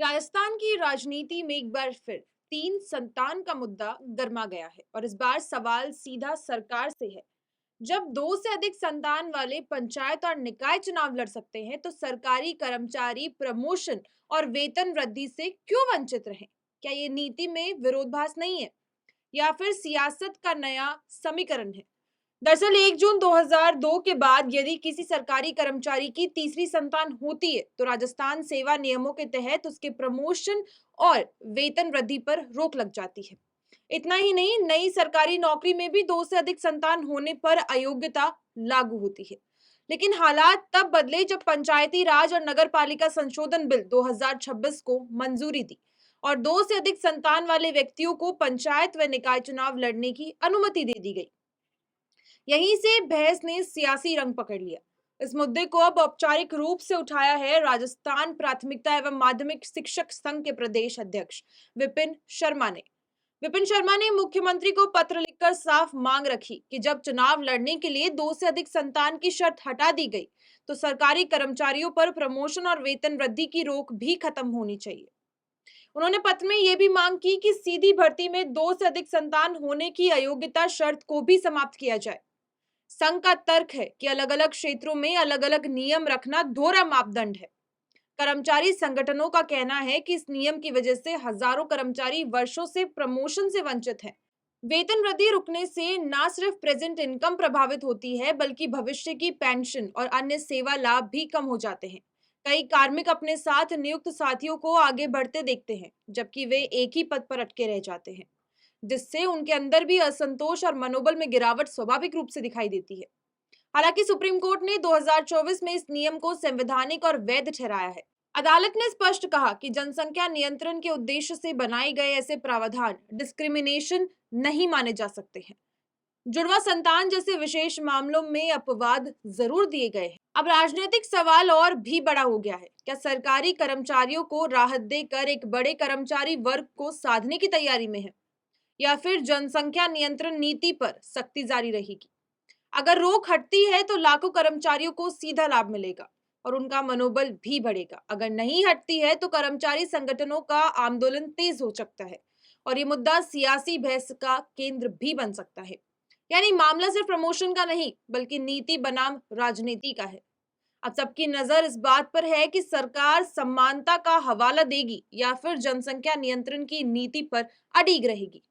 राजस्थान की राजनीति में एक बार फिर तीन संतान का मुद्दा गर्मा गया है और इस बार सवाल सीधा सरकार से है। जब दो से अधिक संतान वाले पंचायत और निकाय चुनाव लड़ सकते हैं तो सरकारी कर्मचारी प्रमोशन और वेतन वृद्धि से क्यों वंचित रहे? क्या ये नीति में विरोधाभास नहीं है या फिर सियासत का नया समीकरण है? दरअसल 1 जून 2002 के बाद यदि किसी सरकारी कर्मचारी की तीसरी संतान होती है तो राजस्थान सेवा नियमों के तहत उसके प्रमोशन और वेतन वृद्धि पर रोक लग जाती है। इतना ही नहीं, नई सरकारी नौकरी में भी दो से अधिक संतान होने पर अयोग्यता लागू होती है। लेकिन हालात तब बदले जब पंचायती राज और नगर पालिका संशोधन बिल 2026 को मंजूरी दी और दो से अधिक संतान वाले व्यक्तियों को पंचायत व निकाय चुनाव लड़ने की अनुमति दे दी गई। यहीं से बहस ने सियासी रंग पकड़ लिया। इस मुद्दे को अब औपचारिक रूप से उठाया है राजस्थान प्राथमिकता एवं माध्यमिक शिक्षक संघ के प्रदेश अध्यक्ष विपिन शर्मा ने। विपिन शर्मा ने मुख्यमंत्री को पत्र लिखकर साफ मांग रखी कि जब चुनाव लड़ने के लिए दो से अधिक संतान की शर्त हटा दी गई तो सरकारी कर्मचारियों पर प्रमोशन और वेतन वृद्धि की रोक भी खत्म होनी चाहिए। उन्होंने पत्र में यह भी मांग की कि सीधी भर्ती में दो से अधिक संतान होने की अयोग्यता शर्त को भी समाप्त किया जाए। संघ का तर्क है कि अलग-अलग क्षेत्रों में अलग-अलग नियम रखना दोहरा मापदंड है। कर्मचारी संगठनों का कहना है कि इस नियम की वजह से हजारों कर्मचारी वर्षों से प्रमोशन से वंचित हैं। वेतन वृद्धि रुकने से न सिर्फ प्रेजेंट इनकम प्रभावित होती है बल्कि भविष्य की पेंशन और अन्य सेवा लाभ भी कम हो जाते हैं। कई कार्मिक अपने साथ नियुक्त साथियों को आगे बढ़ते देखते हैं जबकि वे एक ही पद पर अटके रह जाते हैं, जिससे उनके अंदर भी असंतोष और मनोबल में गिरावट स्वाभाविक रूप से दिखाई देती है। हालांकि सुप्रीम कोर्ट ने 2024 में इस नियम को संवैधानिक और वैध ठहराया है। अदालत ने स्पष्ट कहा कि जनसंख्या नियंत्रण के उद्देश्य से बनाए गए ऐसे प्रावधान डिस्क्रिमिनेशन नहीं माने जा सकते हैं। जुड़वा संतान जैसे विशेष मामलों में अपवाद जरूर दिए गए हैं। अब राजनीतिक सवाल और भी बड़ा हो गया है। क्या सरकारी कर्मचारियों को राहत देकर एक बड़े कर्मचारी वर्ग को साधने की तैयारी में है या फिर जनसंख्या नियंत्रण नीति पर सख्ती जारी रहेगी? अगर रोक हटती है तो लाखों कर्मचारियों को सीधा लाभ मिलेगा और उनका मनोबल भी बढ़ेगा। अगर नहीं हटती है तो कर्मचारी संगठनों का आंदोलन तेज हो सकता है और ये मुद्दा सियासी बहस का केंद्र भी बन सकता है। यानी मामला सिर्फ प्रमोशन का नहीं बल्कि नीति बनाम राजनीति का है। अब सबकी नजर इस बात पर है कि सरकार समानता का हवाला देगी या फिर जनसंख्या नियंत्रण की नीति पर अडिग रहेगी।